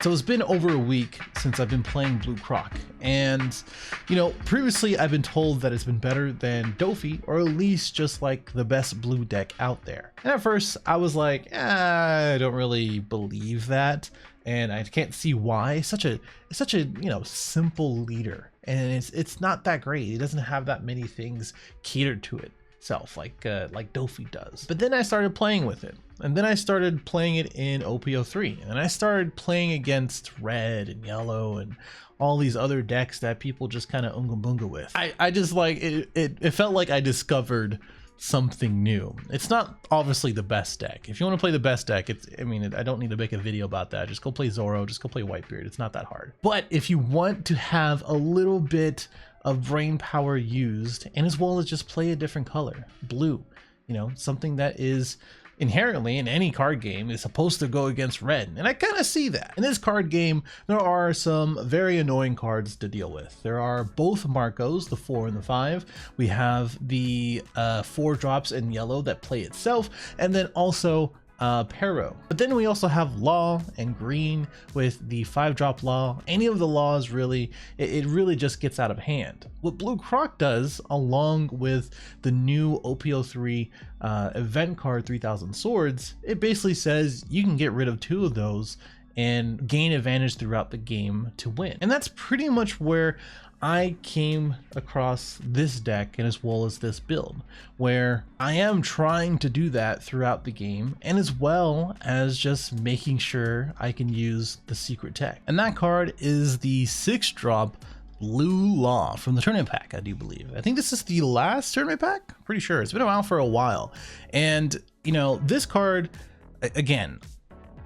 So it's been over a week since I've been playing Blue Croc, and previously I've been told that it's been better than Dofi, or at least just like the best blue deck out there. And at first I was like, I don't really believe that, and I can't see why. It's such a simple leader, and it's not that great. It doesn't have that many things catered to itself like Dofi does. But then I started playing with it. And then I started playing it in OPO3, and I started playing against red and yellow and all these other decks that people just kind of unga bunga with. I just like it felt like I discovered something new. It's not obviously the best deck. If you want to play the best deck, I don't need to make a video about that. Just go play Zoro, just go play Whitebeard. It's not that hard. But if you want to have a little bit of brain power used, and as well as just play a different color, blue, something that is inherently in any card game is supposed to go against red, and I kind of see that. In this card game, there are some very annoying cards to deal with. There are both Marcos, the 4 and the 5. We have the 4 drops in yellow that play itself, and then also Pero. But then we also have Law and green with the 5-drop Law. Any of the laws really, it really just gets out of hand. What Blue Croc does, along with the new OPO3 event card 3000 Swords, it basically says you can get rid of 2 of those and gain advantage throughout the game to win. And that's pretty much where I came across this deck, and as well as this build, where I am trying to do that throughout the game, and as well as just making sure I can use the secret tech. And that card is the 6-drop Blue Law from the tournament pack, I do believe. I think this is the last tournament pack? Pretty sure. It's been around for a while. And, this card, again,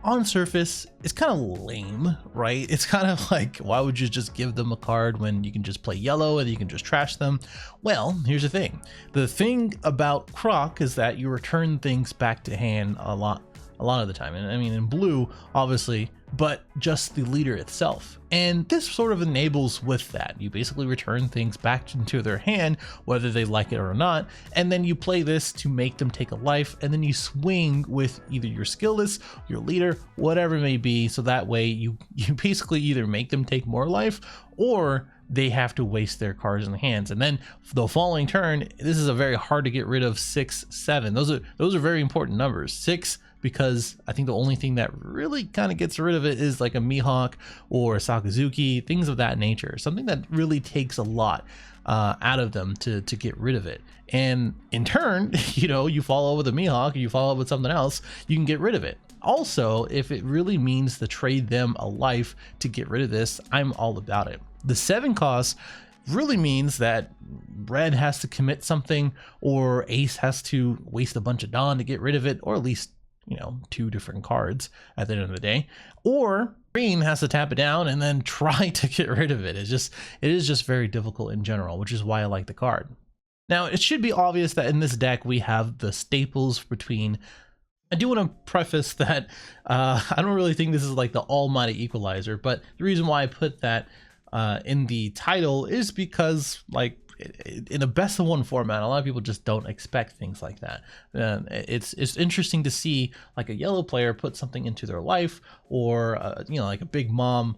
on surface, it's kind of lame, right? It's kind of like, why would you just give them a card when you can just play yellow and you can just trash them? Well, here's the thing. The thing about Croc is that you return things back to hand a lot of the time. And I mean, in blue, obviously, but just the leader itself. And this sort of enables with that. You basically return things back into their hand, whether they like it or not, and then you play this to make them take a life, and then you swing with either your skillless, your leader, whatever it may be, so that way you basically either make them take more life, or they have to waste their cards in the hands. And then the following turn, this is a very hard to get rid of 6, 7. Those are very important numbers. 6, because I think the only thing that really kind of gets rid of it is like a Mihawk or a Sakazuki, things of that nature. Something that really takes a lot out of them to get rid of it. And in turn, you follow up with a Mihawk, or you follow up with something else, you can get rid of it. Also, if it really means to trade them a life to get rid of this, I'm all about it. The 7 cost really means that red has to commit something, or ace has to waste a bunch of Dawn to get rid of it, or at least 2 different cards at the end of the day, or green has to tap it down and then try to get rid of it. It is just very difficult in general, which is why I like the card. Now, it should be obvious that in this deck we have the staples between. I do want to preface that I don't really think this is like the almighty Equalizer, but the reason why I put that in the title is because, like, in a best of 1 format, a lot of people just don't expect things like that. It's interesting to see like a yellow player put something into their life, or like a big mom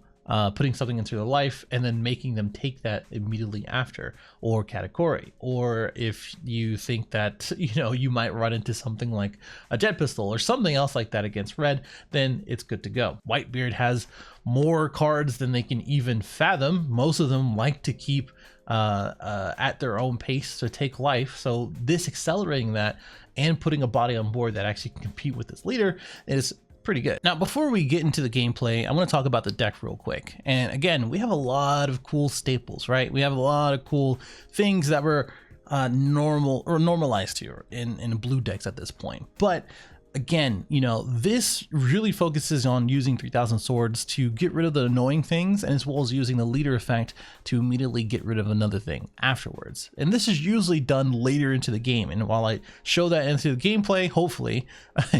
putting something into their life and then making them take that immediately after, or Katakuri. Or if you think that you might run into something like a jet pistol or something else like that against red, then it's good to go. Whitebeard has more cards than they can even fathom. Most of them like to keep at their own pace to take life, so this accelerating that and putting a body on board that actually can compete with this leader is pretty good. Now, before we get into the gameplay, I want to talk about the deck real quick. And again, we have a lot of cool staples, right? We have a lot of cool things that were normalized here in blue decks at this point. But again, this really focuses on using 3000 Swords to get rid of the annoying things, and as well as using the leader effect to immediately get rid of another thing afterwards. And this is usually done later into the game. And while I show that into the gameplay, hopefully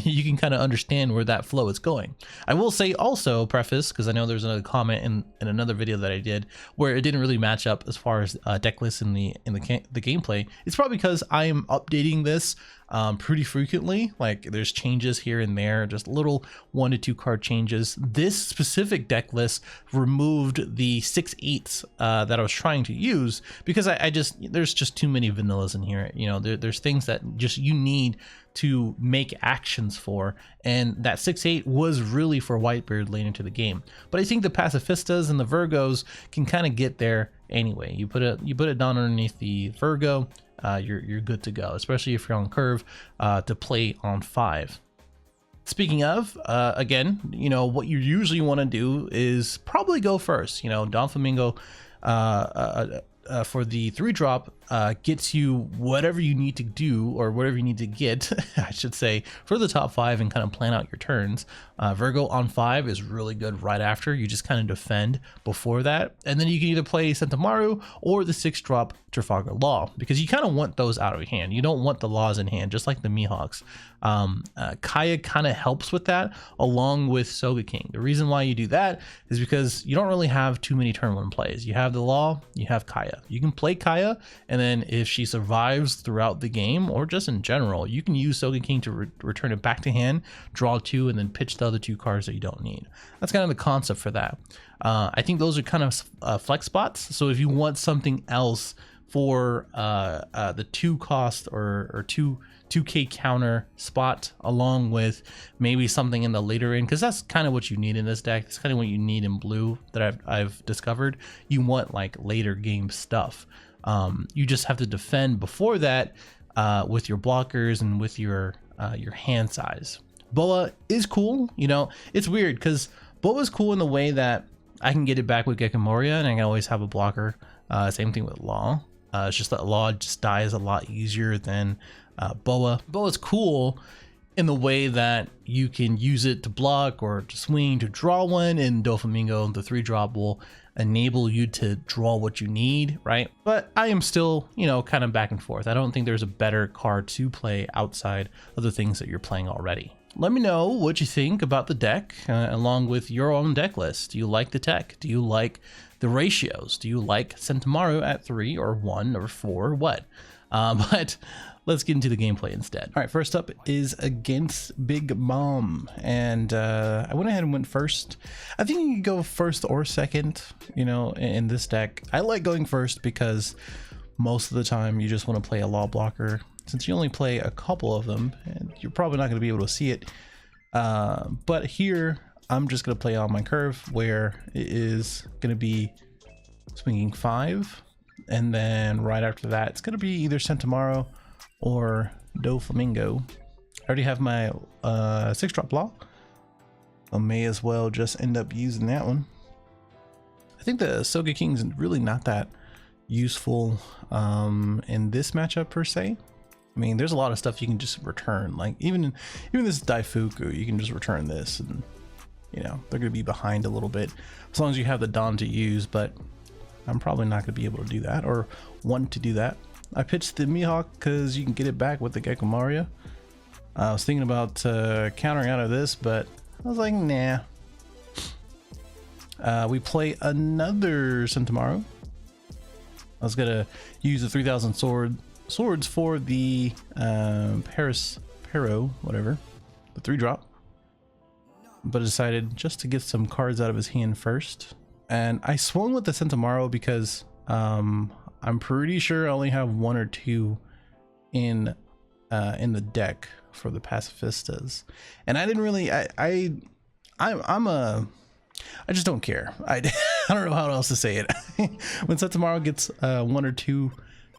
you can kind of understand where that flow is going. I will say also, preface, because I know there's another comment in another video that I did where it didn't really match up as far as deck lists in the gameplay. It's probably because I am updating this pretty frequently. Like there's changes here and there, just little 1 to 2 card changes. This specific deck list removed the 6/8 that I was trying to use because there's just too many vanillas in here. You know, there's things that just you need to make actions for, and that 6/8 was really for Whitebeard late into the game. But I think the Pacifistas and the Virgos can kind of get there anyway. You put it down underneath the Virgo, you're good to go, especially if you're on curve to play on 5. Speaking of, again, you know, what you usually want to do is probably go first. You know, Don Flamingo for the 3-drop gets you whatever you need to do, or whatever you need to get, I should say, for the top 5 and kind of plan out your turns. Virgo on 5 is really good right after. You just kind of defend before that. And then you can either play Sentomaru or the 6-drop Trafalgar Law, because you kind of want those out of your hand. You don't want the laws in hand, just like the Mihawks. Kaya kind of helps with that, along with Sogeking. The reason why you do that is because you don't really have too many turn 1 plays. You have the Law, you have Kaya. You can play Kaya, and then if she survives throughout the game, or just in general, you can use Sogeking to return it back to hand, draw 2, and then pitch the other 2 cards that you don't need. That's kind of the concept for that. I think those are kind of flex spots. So if you want something else for the 2 cost or 2k counter spot, along with maybe something in the later end, because that's kind of what you need in this deck. It's kind of what you need in blue that I've discovered. You want like later game stuff. You just have to defend before that with your blockers and with your hand size. Boa is cool. You know, it's weird because Boa is cool in the way that I can get it back with Gecko Moria, and I can always have a blocker. Same thing with Law. It's just that Law just dies a lot easier than Boa. Boa's cool in the way that you can use it to block or to swing to draw 1, and Doflamingo, the 3-drop, will enable you to draw what you need, right? But I am still, you know, kind of back and forth. I don't think there's a better card to play outside of the things that you're playing already. Let me know what you think about the deck, along with your own deck list. Do you like the tech? Do you like the ratios? Do you like Sentomaru at 3 or 1 or 4 or what? But let's get into the gameplay instead. All right, first up is against Big Mom, and I went ahead and went first. I think you can go first or second, you know, in this deck. I like going first because most of the time you just want to play a law blocker. Since you only play a couple of them, and you're probably not going to be able to see it. But here, I'm just going to play on my curve, where it is going to be swinging 5. And then right after that, it's going to be either Sentomaru or Doflamingo. I already have my 6-drop Law. I may as well just end up using that one. I think the Sogeking's really not that useful in this matchup per se. I mean, there's a lot of stuff you can just return. Like even this Daifuku, you can just return this, and you know they're going to be behind a little bit as long as you have the Dawn to use. But I'm probably not going to be able to do that or want to do that. I pitched the Mihawk because you can get it back with the Gecko Moria. I was thinking about countering out of this, but I was like, nah. We play another Sentomaru. I was gonna use the 3000 swords for the Pero, whatever, the 3-drop, but I decided just to get some cards out of his hand first. And I swung with the Sentomaru because I'm pretty sure I only have 1 or 2 in the deck for the Pacifistas, and I didn't really. I just don't care. I don't know how else to say it. When Sentomaru gets 1 or 2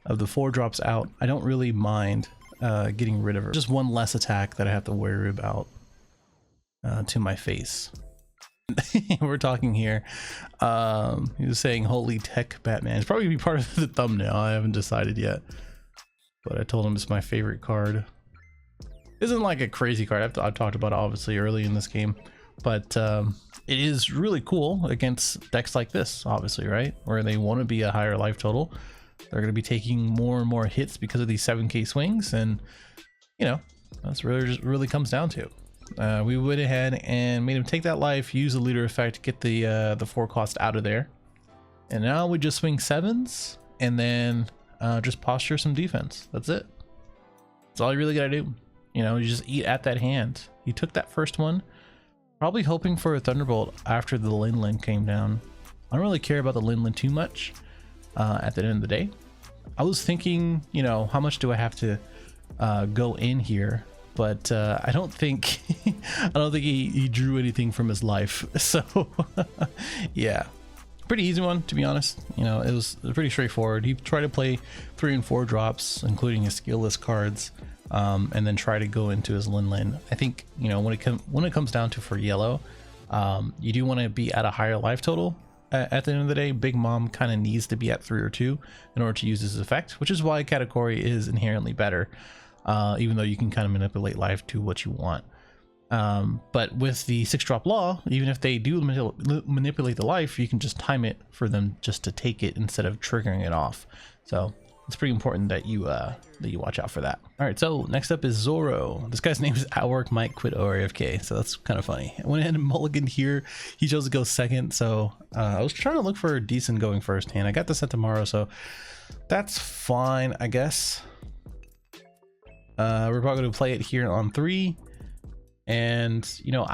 of the 4-drops out, I don't really mind getting rid of her. Just one less attack that I have to worry about to my face. We're talking here. He was saying holy tech Batman. It's probably gonna be part of the thumbnail. I haven't decided yet, but I told him it's my favorite card. Isn't like a crazy card. I've talked about it obviously early in this game, but it is really cool against decks like this, obviously, right? Where they want to be a higher life total. They're going to be taking more and more hits because of these 7k swings, and you know that's really comes down to. We went ahead and made him take that life, use the leader effect, get the 4 cost out of there, and now we just swing 7s and then just posture some defense. That's it. That's all you really gotta do. You know, you just eat at that hand. He took that first one, probably hoping for a Thunderbolt after the Lin came down. I don't really care about the Lin too much at the end of the day. I was thinking, you know, how much do I have to go in here? But I don't think he drew anything from his life. So yeah, pretty easy one, to be honest. You know, it was pretty straightforward. He tried to play 3 and 4 drops, including his skillless cards, and then try to go into his Lin. I think, you know, when it comes down to for yellow, you do want to be at a higher life total. At the end of the day, Big Mom kind of needs to be at 3 or 2 in order to use this effect, which is why Katakuri is inherently better. Even though you can kind of manipulate life to what you want. But with the 6-drop law, even if they do manipulate the life, you can just time it for them just to take it instead of triggering it off. So it's pretty important that you watch out for that. All right, so next up is Zoro. This guy's name is Outwork Might Quit ORFK, so that's kind of funny. I went ahead and mulliganed here. He chose to go second, so I was trying to look for a decent going first hand. I got this set tomorrow, so that's fine, I guess. We're probably going to play it here on 3, and you know,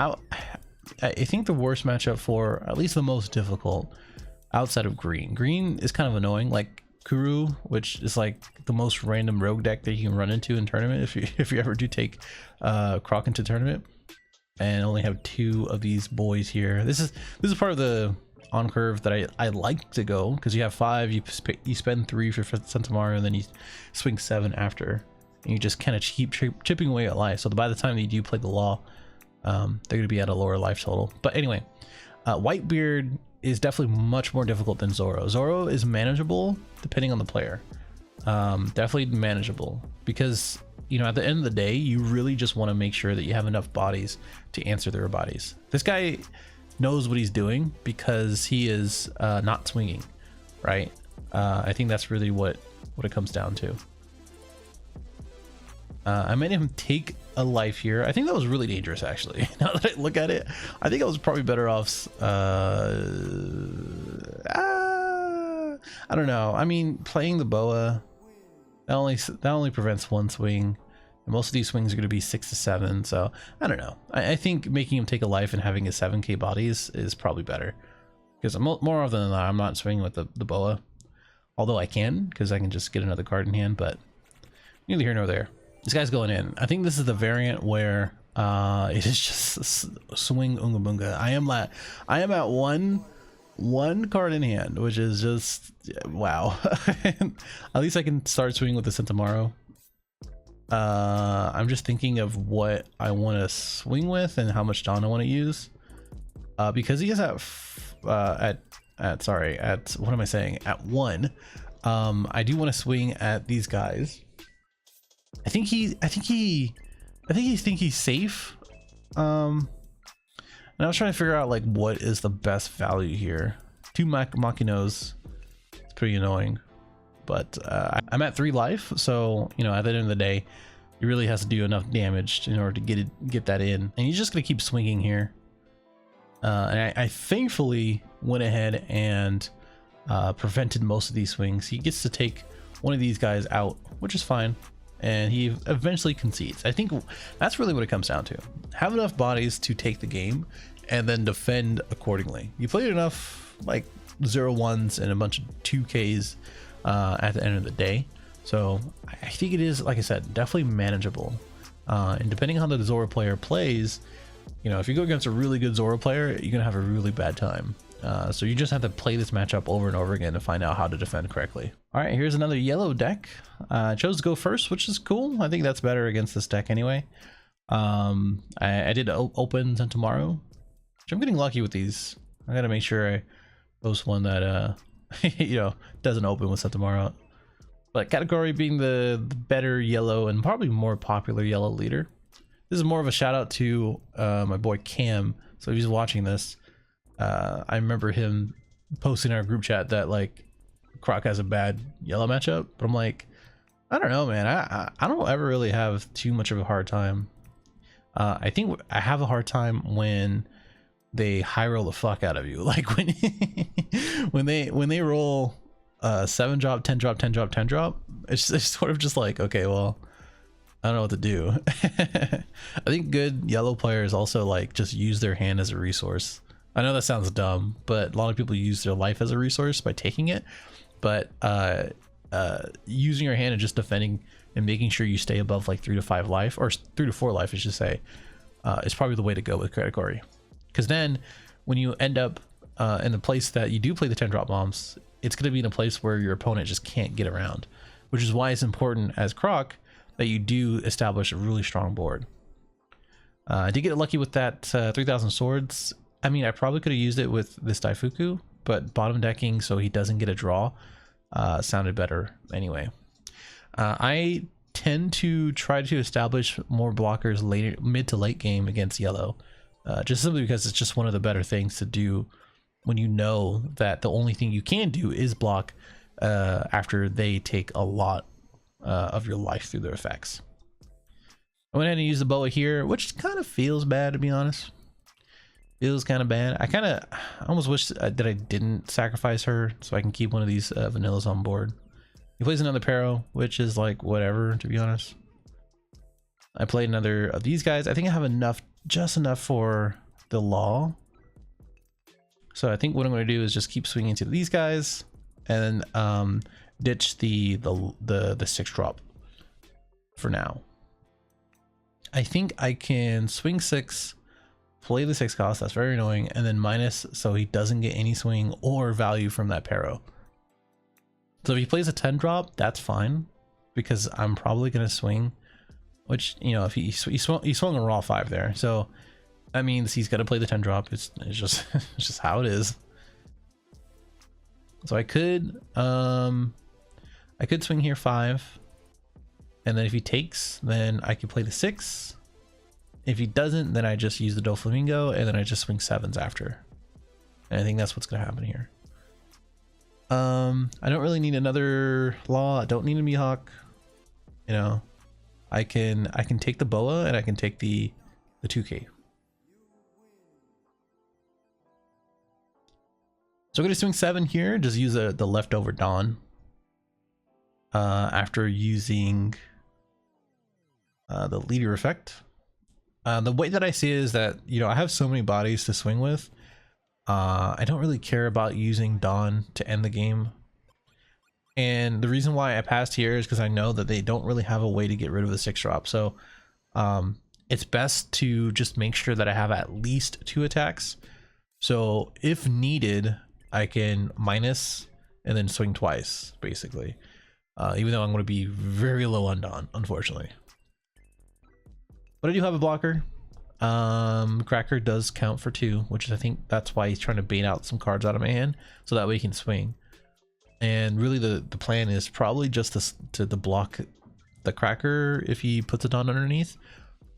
I think the worst matchup for, at least the most difficult outside of green is kind of annoying, like Kuru, which is like the most random rogue deck that you can run into in tournament if you ever do take Croc into tournament, and only have 2 of these boys here. This is part of the on curve that I like to go, because you have 5, you spend 3 for Sentomaru, and then you swing 7 after. And you just kind of keep chipping away at life. So by the time you do play the law, they're going to be at a lower life total. But anyway, Whitebeard is definitely much more difficult than Zoro. Zoro is manageable depending on the player. Definitely manageable, because, you know, at the end of the day, you really just want to make sure that you have enough bodies to answer their bodies. This guy knows what he's doing because he is not swinging, right? I think that's really what it comes down to. I made him take a life here. I think that was really dangerous, actually. Now that I look at it, I think I was probably better off. I don't know. I mean, playing the boa, that only prevents 1 swing. And most of these swings are going to be 6 to 7. So I don't know. I think making him take a life and having his 7k bodies is probably better, because more often than not, I'm not swinging with the boa. Although I can, because I can just get another card in hand. But neither here nor there. This guy's going in. I think this is the variant where it is just swing Unga Bunga. I am at one card in hand, which is just wow. At least I can start swinging with the Sentomaru. I'm just thinking of what I want to swing with and how much Dawn I want to use. Because he is at what am I saying? At 1. I do want to swing at these guys. I think he thinks he's safe. And I was trying to figure out like what is the best value here. 2 Makinos. It's pretty annoying. But I'm at 3 life, so you know, at the end of the day, he really has to do enough damage in order to get that in. And he's just gonna keep swinging here. And I thankfully went ahead and prevented most of these swings. He gets to take one of these guys out, which is fine. And he eventually concedes. I think that's really what it comes down to. Have enough bodies to take the game and then defend accordingly. You played enough like 0-1s and a bunch of 2Ks at the end of the day. So I think it is, like I said, definitely manageable. And depending on how the Zoro player plays, you know, if you go against a really good Zoro player, you're gonna have a really bad time. So you just have to play this matchup over and over again to find out how to defend correctly. All right, here's another yellow deck. I chose to go first, which is cool. I think that's better against this deck anyway. I did open Sentomaru, which I'm getting lucky with these. I gotta make sure I post one that you know, doesn't open with Sentomaru. But Katakuri being the better yellow and probably more popular yellow leader. This is more of a shout out to my boy Cam. So if he's watching this, I remember him posting in our group chat that like Croc has a bad yellow matchup, but I'm like, I don't know, man. I don't ever really have too much of a hard time. I think I have a hard time when they high roll the fuck out of you. Like when they roll 7 drop, 10 drop, 10 drop, 10 drop, it's sort of just like, okay, well, I don't know what to do. I think good yellow players also like just use their hand as a resource. I know that sounds dumb, but a lot of people use their life as a resource by taking it. But using your hand and just defending and making sure you stay above like 3 to 5 life, or 3 to 4 life, I should say, is probably the way to go with Katakuri. Because then when you end up in the place that you do play the 10 drop bombs, it's going to be in a place where your opponent just can't get around, which is why it's important as Croc that you do establish a really strong board. I did get lucky with that 3000 swords. I mean, I probably could have used it with this Daifuku, but bottom decking so he doesn't get a draw sounded better anyway. I tend to try to establish more blockers later, mid to late game against yellow, just simply because it's just one of the better things to do when you know that the only thing you can do is block after they take a lot of your life through their effects. I went ahead and used the boa here, which kind of feels bad, to be honest. Feels kind of bad. I almost wish that I didn't sacrifice her so I can keep one of these vanillas on board. He plays another Pero, which is like whatever, to be honest. I played another of these guys. I think I have enough, just enough for the law. So I think what I'm going to do is just keep swinging to these guys and ditch the 6 drop for now. I think I can swing 6, play the 6 cost, that's very annoying, and then minus so he doesn't get any swing or value from that Pero. So if he plays a 10 drop, that's fine, because I'm probably going to swing, which, you know, if he swung a raw 5 there, so that means he's got to play the 10 drop. It's just it's just how it is. So I could swing here 5, and then if he takes, then I can play the 6. If he doesn't, then I just use the Doflamingo, and then I just swing 7s after. And I think that's what's gonna happen here. I don't really need another law. I don't need a Mihawk. You know, I can take the boa and I can take the 2K. So I'm gonna swing 7 here. Just use the leftover Dawn. After using the leader effect. The way that I see it is that, you know, I have so many bodies to swing with. I don't really care about using Dawn to end the game. And the reason why I passed here is because I know that they don't really have a way to get rid of the 6 drop. So it's best to just make sure that I have at least 2 attacks. So if needed, I can minus and then swing twice, basically. Even though I'm going to be very low on Dawn, unfortunately. But I do have a blocker. Cracker does count for 2, which is, I think that's why he's trying to bait out some cards out of my hand, so that way he can swing. And really the plan is probably just to block the Cracker if he puts it on underneath,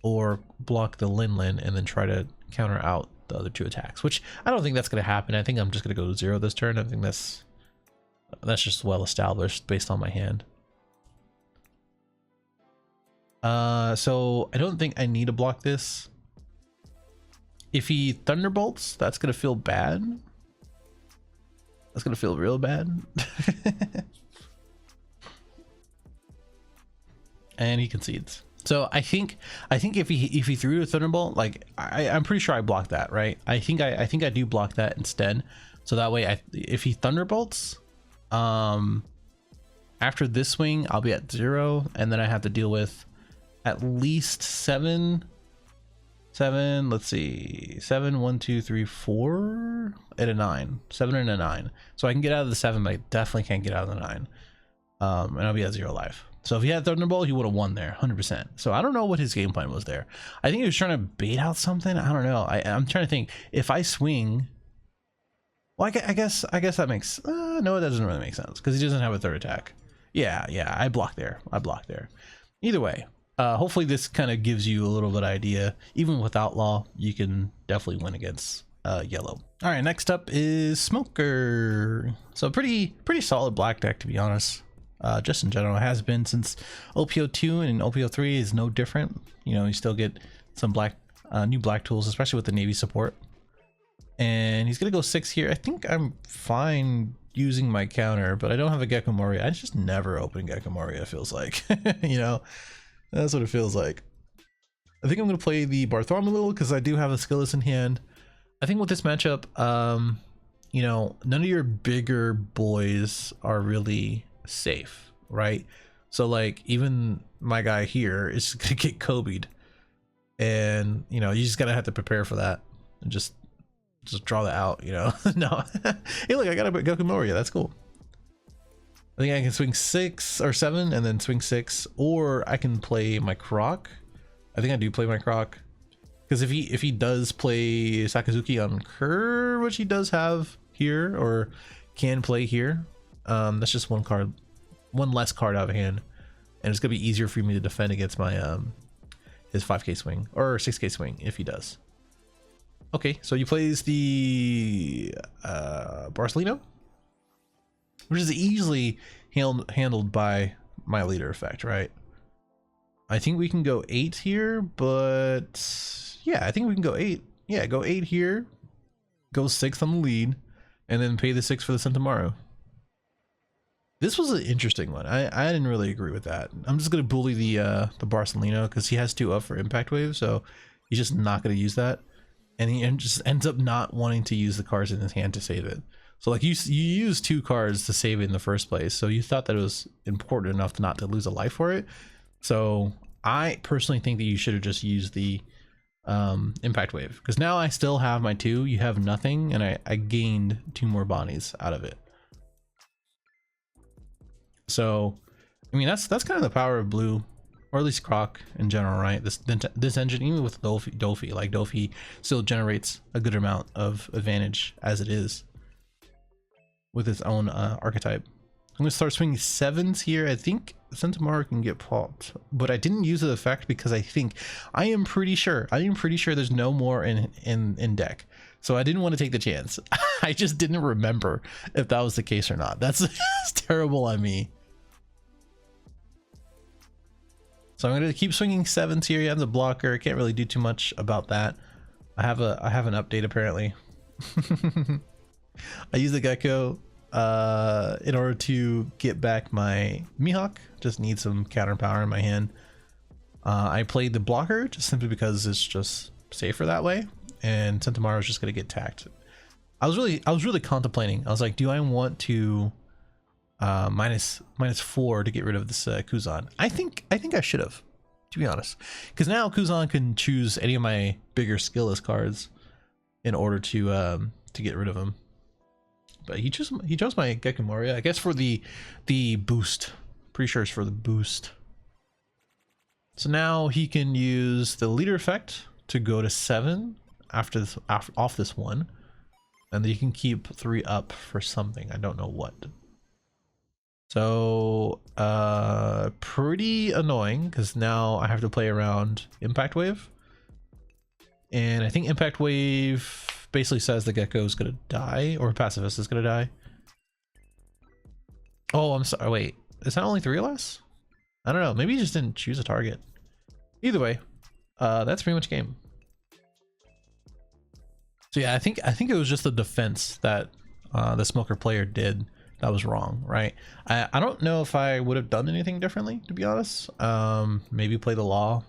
or block the Lin and then try to counter out the other 2 attacks, which I don't think that's going to happen. I think I'm just going to go to 0 this turn. I think that's just well established based on my hand. So I don't think I need to block this. If he Thunderbolts, that's gonna feel bad. That's gonna feel real bad. And he concedes. So I think if he threw a Thunderbolt, like I'm pretty sure I blocked that, right? I think I do block that instead. So that way, if he Thunderbolts, after this swing, I'll be at 0, and then I have to deal with at least 7. Let's see, 7, 1, 2, 3, 4, and a 9. 7 and a 9. So I can get out of the 7, but I definitely can't get out of the 9. And I'll be at 0 life. So if he had Thunderbolt, he would have won there, 100%. So I don't know what his game plan was there. I think he was trying to bait out something. I don't know. I'm trying to think. If I swing, well, I guess that makes no, it doesn't really make sense because he doesn't have a 3rd attack. Yeah, I blocked there. Either way. Hopefully this kind of gives you a little bit of idea. Even with Outlaw, you can definitely win against yellow. All right, next up is Smoker. So pretty solid black deck, to be honest. Just in general, it has been since OPO2, and OPO3 is no different. You know, you still get some new black tools, especially with the Navy support. And he's gonna go 6 here. I think I'm fine using my counter, but I don't have a Gekko Moria. I just never open Gekko Moria, it feels like. You know. That's what it feels like. I think I'm going to play the Bartholomew because I do have a skillless in hand. I think with this matchup, you know, none of your bigger boys are really safe, right? So like even my guy here is going to get Kobe'd. And, you know, you just got to have to prepare for that and just draw that out, you know. No. Hey, look, I got a Goku Moria. That's cool. I think I can swing 6 or 7 and then swing 6, or I can play my Croc. I think I do play my Croc because if he does play Sakazuki on curve, which he does have here or can play here, that's just one less card out of hand, and it's gonna be easier for me to defend against my his 5k swing or 6k swing if he does. Okay, so he plays the Barcelino, which is easily handled by my leader effect, right? I think we can go 8 here, but yeah, I think we can go 8. Yeah, go 8 here, go 6 on the lead, and then pay the 6 for the Centauro. This was an interesting one. I didn't really agree with that. I'm just gonna bully the Barcelino because he has 2 up for impact wave, so he's just not gonna use that, and he just ends up not wanting to use the cards in his hand to save it. So like you use 2 cards to save it in the first place, so you thought that it was important enough not to lose a life for it. So I personally think that you should have just used the impact wave, because now I still have my 2, you have nothing, and I gained 2 more bodies out of it. So I mean that's kind of the power of blue, or at least Croc in general, right? This engine, even with Dofi, like Dofi still generates a good amount of advantage as it is with its own archetype. I'm gonna start swinging 7s here. I think Centauro can get popped, but I didn't use the effect because I am pretty sure there's no more in deck. So I didn't want to take the chance. I just didn't remember if that was the case or not. That's terrible on me. So I'm gonna keep swinging 7s here. You have the blocker. Can't really do too much about that. I have an update apparently. I use the Gecko in order to get back my Mihawk. Just need some counter power in my hand. I played the blocker just simply because it's just safer that way, and Centauro is just gonna get tacked. I was really contemplating. I was like, do I want to minus 4 to get rid of this Kuzan? I think I should have, to be honest, because now Kuzan can choose any of my bigger skillless cards in order to get rid of him. But he chose my Gecko Moria, I guess, for the boost. Pretty sure it's for the boost. So now he can use the leader effect to go to 7 off this one, and then he can keep 3 up for something. I don't know what. So pretty annoying because now I have to play around Impact Wave, and I think Impact Wave basically says the Gecko is gonna die, or Pacifist is gonna die. Oh, I'm sorry. Wait, is that only 3 or less? I don't know. Maybe he just didn't choose a target. Either way, that's pretty much game. So yeah, I think it was just the defense that the Smoker player did that was wrong, right? I don't know if I would have done anything differently, to be honest. Maybe play the law.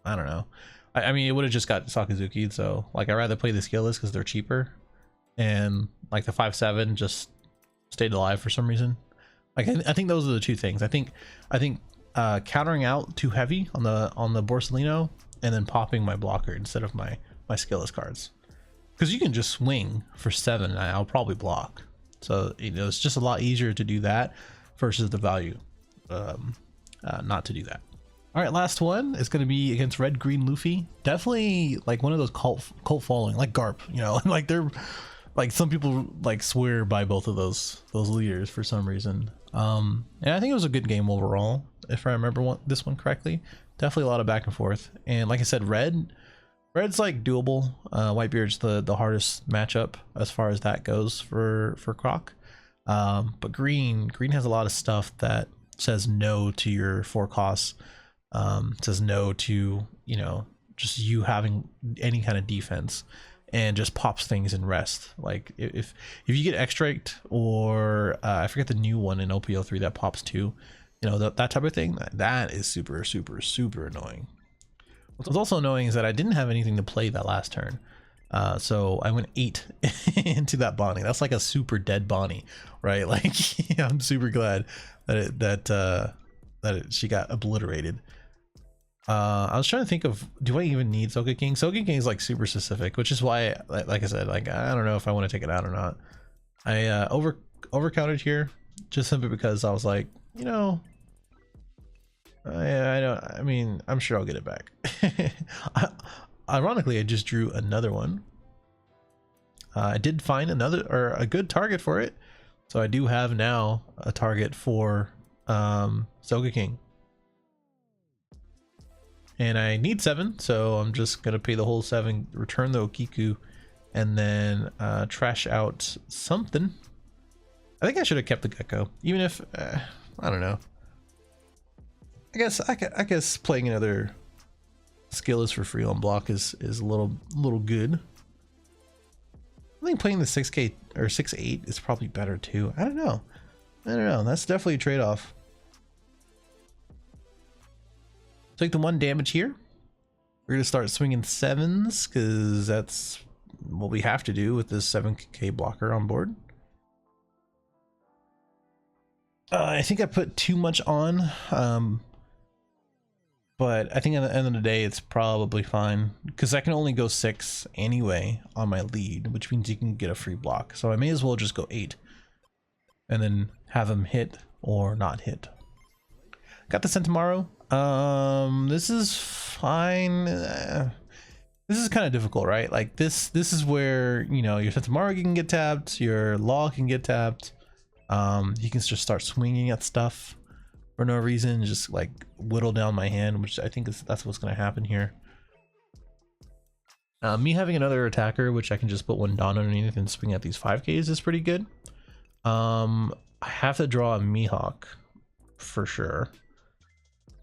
I don't know. I mean, it would have just got Sakazuki, so like I'd rather play the skillless because they're cheaper, and like the 5/7 just stayed alive for some reason. Like I think those are the 2 things. I think countering out too heavy on the Borsalino, and then popping my blocker instead of my skillless cards, because you can just swing for 7 and I'll probably block. So you know, it's just a lot easier to do that versus the value not to do that. All right, last one is going to be against Red Green Luffy. Definitely like one of those cult following, like Garp, you know. Like they're like, some people like swear by both of those leaders for some reason. And I think it was a good game overall, if I remember this one correctly. Definitely a lot of back and forth, and like I said, red's like doable. Whitebeard's the hardest matchup as far as that goes for Croc. But green has a lot of stuff that says no to your 4 costs. Says no to, you know, just you having any kind of defense, and just pops things in rest. Like if you get extract, or I forget the new one in OPO3 that pops too, You know, that type of thing. That is super, super, super annoying. What's also annoying is that I didn't have anything to play that last turn. So I went 8 into that Bonnie. That's like a super dead Bonnie, right? Like, yeah, I'm super glad that she got obliterated. I was trying to think of, do I even need Soka King? Soka King is like super specific, which is why, like I said, like I don't know if I want to take it out or not. I over counted here just simply because I was like, you know, I mean, I'm sure I'll get it back. Ironically, I just drew another one. I did find a good target for it, so I do have now a target for Soka King. And I need 7, so I'm just gonna pay the whole 7, return the Okiku, and then trash out something. I think I should have kept the Gecko, even if I don't know. I guess playing another skill is for free on block is a little good. I think playing the 6K or 6-8 is probably better too. I don't know. That's definitely a trade-off. Take the 1 damage here. We're gonna start swinging 7s because that's what we have to do with this 7K blocker on board. I think I put too much on, but I think at the end of the day it's probably fine because I can only go 6 anyway on my lead, which means you can get a free block. So I may as well just go 8 and then have him hit or not hit. Got the Sentomaro. This is fine. This is kind of difficult, right? Like this is where, you know, your Sentomaro can get tapped, your Law can get tapped. You can just start swinging at stuff for no reason, just like whittle down my hand, which I think that's what's going to happen here. Me having another attacker, which I can just put 1 Dawn underneath and swing at these 5Ks is pretty good. I have to draw a Mihawk for sure.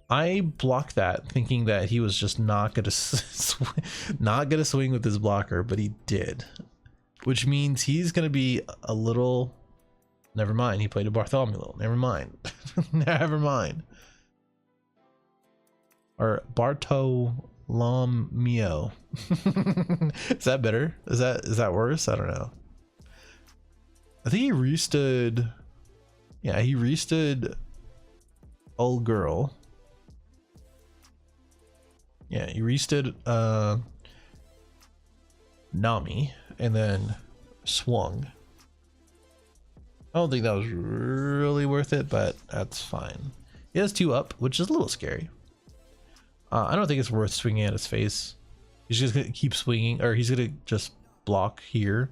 I blocked that thinking that he was just not gonna swing with his blocker, but he did, which means he's gonna be a little. Never mind, he played a Bartholomew. Never mind. Never mind. Or Bartolomeo. Is that better? Is that worse? I don't know. I think he restood. Yeah, he restood Old Girl. Yeah, he restood Nami and then swung. I don't think that was really worth it, but that's fine. He has 2 up, which is a little scary. I don't think it's worth swinging at his face. He's just gonna keep swinging, or he's gonna just block here.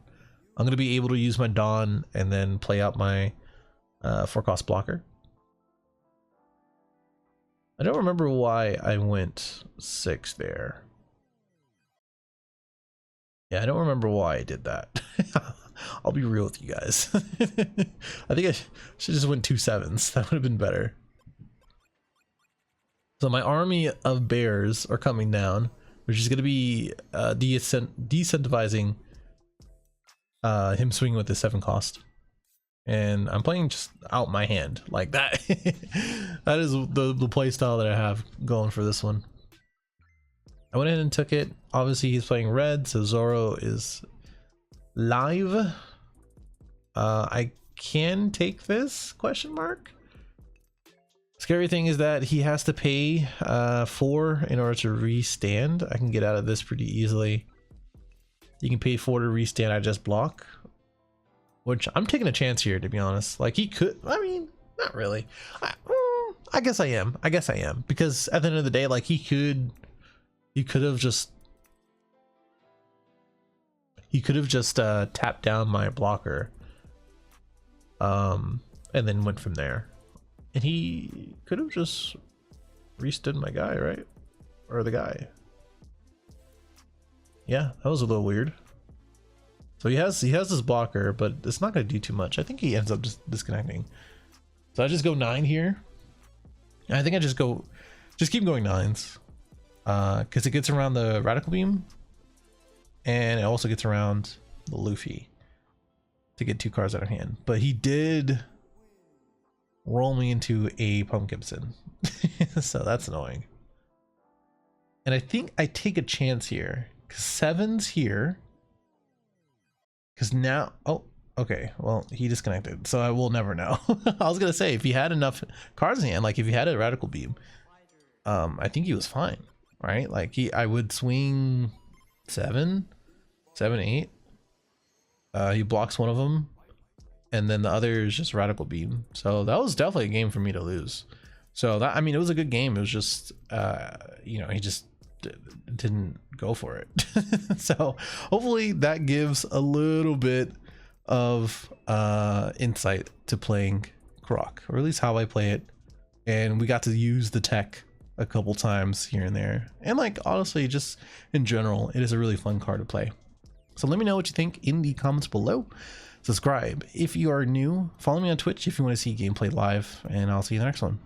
I'm gonna be able to use my Dawn and then play out my 4-cost blocker. I don't remember why I went 6 there. Yeah, I don't remember why I did that. I'll be real with you guys. I think I should just went 2 7s. That would have been better. So my army of bears are coming down, which is going to be decentivizing him swinging with the 7-cost. And I'm playing just out my hand like that. That is the play style that I have going for this one. I went in and took it. Obviously he's playing red, so Zoro is live. I can take this ? Scary thing is that he has to pay 4 in order to restand. I can get out of this pretty easily. You can pay 4 to restand. I just block, which I'm taking a chance here, to be honest. Like he could, I mean, not really. I guess I am. Because at the end of the day, like he could have just tapped down my blocker, and then went from there. And he could have just restood my guy, right? Or the guy. Yeah, that was a little weird. So he has this blocker, but it's not going to do too much. I think he ends up just disconnecting. So I just go 9 here. And I think I just keep going 9s. Because it gets around the Radical Beam. And it also gets around the Luffy to get 2 cards out of hand. But he did roll me into a Pumpkinson. So that's annoying. And I think I take a chance here because 7's here. Because now, oh, okay, well, he disconnected, so I will never know. I was gonna say, if he had enough cards in hand, like if he had a Radical Beam, I think he was fine, right? Like I would swing 7, 8. He blocks one of them, and then the other is just Radical Beam. So that was definitely a game for me to lose. So that, I mean, it was a good game. It was just, you know, he just didn't go for it. So hopefully that gives a little bit of insight to playing Croc, or at least how I play it. And we got to use the tech a couple times here and there, and like honestly, just in general, it is a really fun card to play. So let me know what you think in the comments below. Subscribe if you are new, follow me on Twitch if you want to see gameplay live, and I'll see you in the next one.